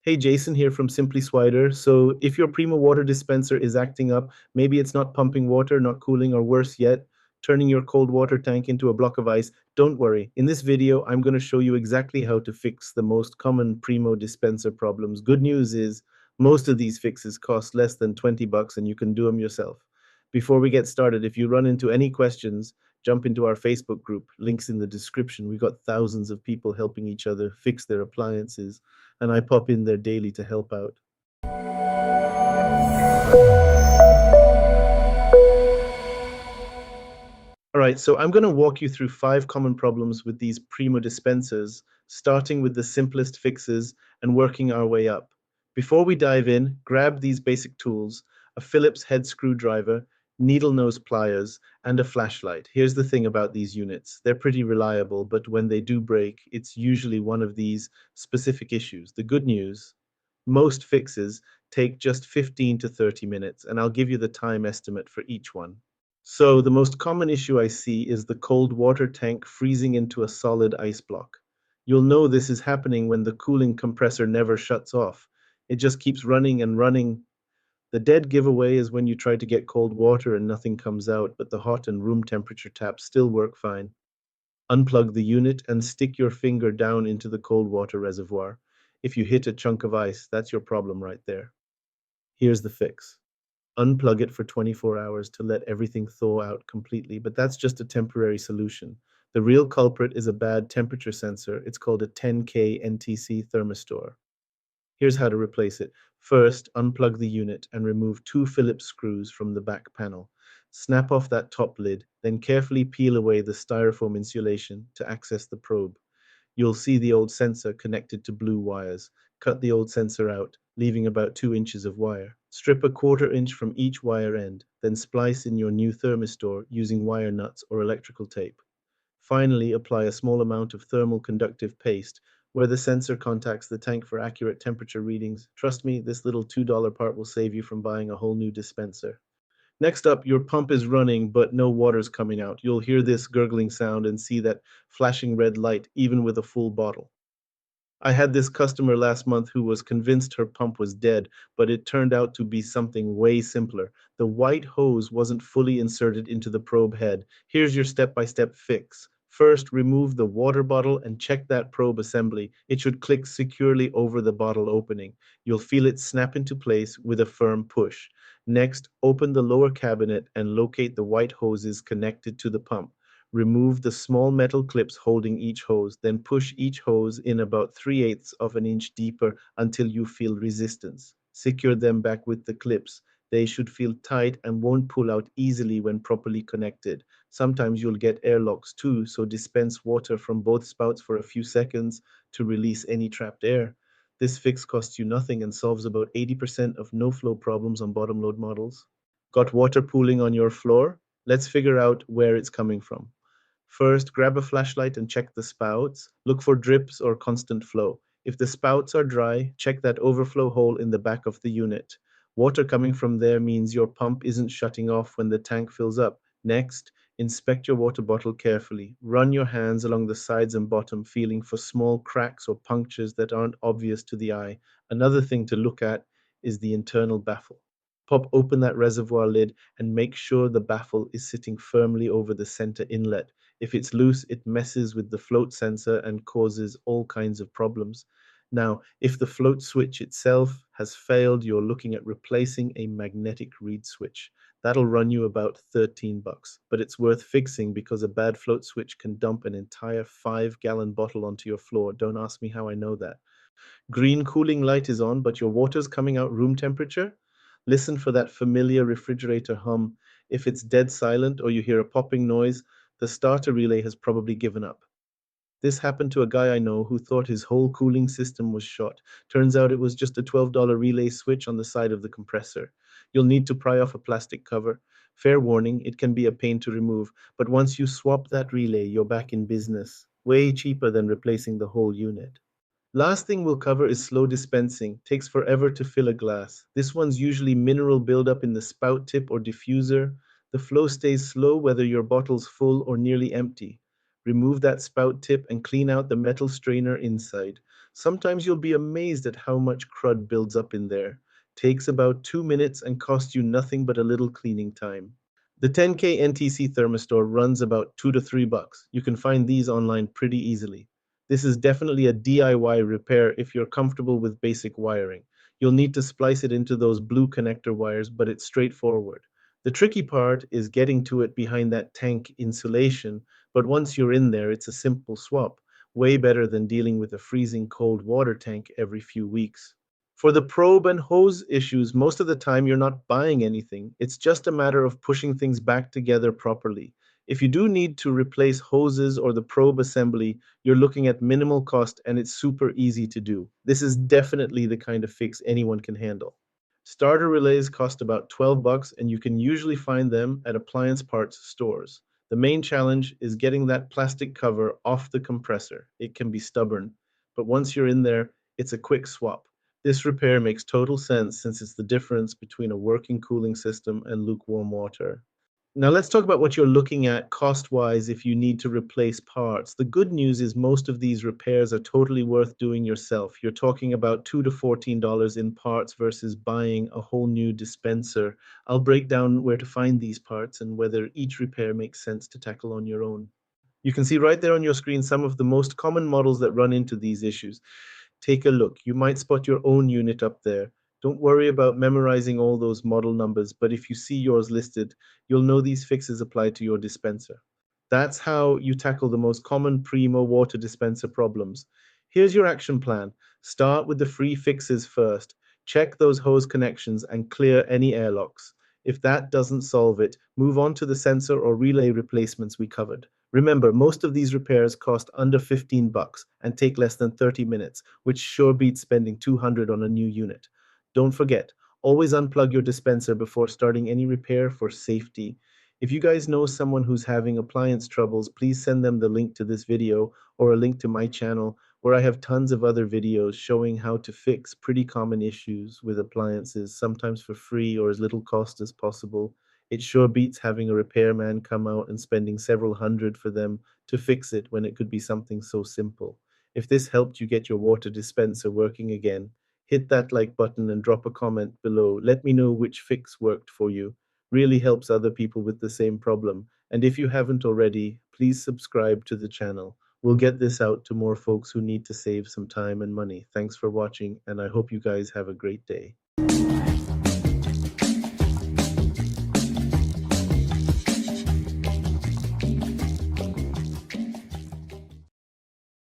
Hey, Jason here from Simply Swider. So, if your Primo water dispenser is acting up, maybe it's not pumping water, not cooling, or worse yet, turning your cold water tank into a block of ice, don't worry. In this video, I'm going to show you exactly how to fix the most common Primo dispenser problems. Good news is most of these fixes cost less than 20 bucks and you can do them yourself. Before we get started, if you run into any questions, jump into our Facebook group. Links in the description. We got thousands of people helping each other fix their appliances and I pop in there daily to help out. All right, so I'm going to walk you through 5 common problems with these Primo dispensers, starting with the simplest fixes and working our way up. Before we dive in, grab these basic tools, a Phillips head screwdriver, needle nose pliers, and a flashlight. Here's the thing about these units. They're pretty reliable, but when they do break, it's usually one of these specific issues. The good news, most fixes take just 15 to 30 minutes, and I'll give you the time estimate for each one. So the most common issue I see is the cold water tank freezing into a solid ice block. You'll know this is happening when the cooling compressor never shuts off. It just keeps running and running. The dead giveaway is when you try to get cold water and nothing comes out, but the hot and room temperature taps still work fine. Unplug the unit and stick your finger down into the cold water reservoir. If you hit a chunk of ice, that's your problem right there. Here's the fix. Unplug it for 24 hours to let everything thaw out completely, but that's just a temporary solution. The real culprit is a bad temperature sensor. It's called a 10K NTC thermistor. Here's how to replace it. First, unplug the unit and remove 2 Phillips screws from the back panel. Snap off that top lid, then carefully peel away the styrofoam insulation to access the probe. You'll see the old sensor connected to blue wires. Cut the old sensor out, leaving about 2 inches of wire. Strip a 1/4 inch from each wire end, then splice in your new thermistor using wire nuts or electrical tape. Finally, apply a small amount of thermal conductive paste where the sensor contacts the tank for accurate temperature readings. Trust me, this little $2 part will save you from buying a whole new dispenser. Next up, your pump is running, but no water's coming out. You'll hear this gurgling sound and see that flashing red light, even with a full bottle. I had this customer last month who was convinced her pump was dead, but it turned out to be something way simpler. The white hose wasn't fully inserted into the probe head. Here's your step-by-step fix. First, remove the water bottle and check that probe assembly. It should click securely over the bottle opening. You'll feel it snap into place with a firm push. Next, open the lower cabinet and locate the white hoses connected to the pump. Remove the small metal clips holding each hose, then push each hose in about 3/8 of an inch deeper until you feel resistance. Secure them back with the clips. They should feel tight and won't pull out easily when properly connected. Sometimes you'll get airlocks too, so dispense water from both spouts for a few seconds to release any trapped air. This fix costs you nothing and solves about 80% of no-flow problems on bottom load models. Got water pooling on your floor? Let's figure out where it's coming from. First, grab a flashlight and check the spouts. Look for drips or constant flow. If the spouts are dry, check that overflow hole in the back of the unit. Water coming from there means your pump isn't shutting off when the tank fills up. Next, inspect your water bottle carefully. Run your hands along the sides and bottom, feeling for small cracks or punctures that aren't obvious to the eye. Another thing to look at is the internal baffle. Pop open that reservoir lid and make sure the baffle is sitting firmly over the center inlet. If it's loose, it messes with the float sensor and causes all kinds of problems. Now, if the float switch itself has failed, you're looking at replacing a magnetic reed switch. That'll run you about 13 bucks, but it's worth fixing because a bad float switch can dump an entire 5-gallon bottle onto your floor. Don't ask me how I know that. Green cooling light is on, but your water's coming out room temperature. Listen for that familiar refrigerator hum. If it's dead silent or you hear a popping noise, the starter relay has probably given up. This happened to a guy I know who thought his whole cooling system was shot. Turns out it was just a $12 relay switch on the side of the compressor. You'll need to pry off a plastic cover. Fair warning, it can be a pain to remove, but once you swap that relay, you're back in business. Way cheaper than replacing the whole unit. Last thing we'll cover is slow dispensing. Takes forever to fill a glass. This one's usually mineral buildup in the spout tip or diffuser. The flow stays slow whether your bottle's full or nearly empty. Remove that spout tip and clean out the metal strainer inside. Sometimes you'll be amazed at how much crud builds up in there. Takes about 2 minutes and costs you nothing but a little cleaning time. The 10K NTC thermistor runs about $2 to $3. You can find these online pretty easily. This is definitely a DIY repair if you're comfortable with basic wiring. You'll need to splice it into those blue connector wires, but it's straightforward. The tricky part is getting to it behind that tank insulation, but once you're in there, it's a simple swap, way better than dealing with a freezing cold water tank every few weeks. For the probe and hose issues, most of the time you're not buying anything. It's just a matter of pushing things back together properly. If you do need to replace hoses or the probe assembly, you're looking at minimal cost and it's super easy to do. This is definitely the kind of fix anyone can handle. Starter relays cost about $12 and you can usually find them at appliance parts stores. The main challenge is getting that plastic cover off the compressor. It can be stubborn, but once you're in there, it's a quick swap. This repair makes total sense since it's the difference between a working cooling system and lukewarm water. Now let's talk about what you're looking at cost-wise if you need to replace parts. The good news is most of these repairs are totally worth doing yourself. You're talking about $2 to $14 in parts versus buying a whole new dispenser. I'll break down where to find these parts and whether each repair makes sense to tackle on your own. You can see right there on your screen some of the most common models that run into these issues. Take a look. You might spot your own unit up there. Don't worry about memorizing all those model numbers, but if you see yours listed, you'll know these fixes apply to your dispenser. That's how you tackle the most common Primo water dispenser problems. Here's your action plan. Start with the free fixes first. Check those hose connections and clear any airlocks. If that doesn't solve it, move on to the sensor or relay replacements we covered. Remember, most of these repairs cost under $15 and take less than 30 minutes, which sure beats spending 200 on a new unit. Don't forget, always unplug your dispenser before starting any repair for safety. If you guys know someone who's having appliance troubles, please send them the link to this video or a link to my channel where I have tons of other videos showing how to fix pretty common issues with appliances, sometimes for free or as little cost as possible. It sure beats having a repairman come out and spending several hundred for them to fix it when it could be something so simple. If this helped you get your water dispenser working again, hit that like button and drop a comment below. Let me know which fix worked for you. Really helps other people with the same problem. And if you haven't already, please subscribe to the channel. We'll get this out to more folks who need to save some time and money. Thanks for watching, and I hope you guys have a great day.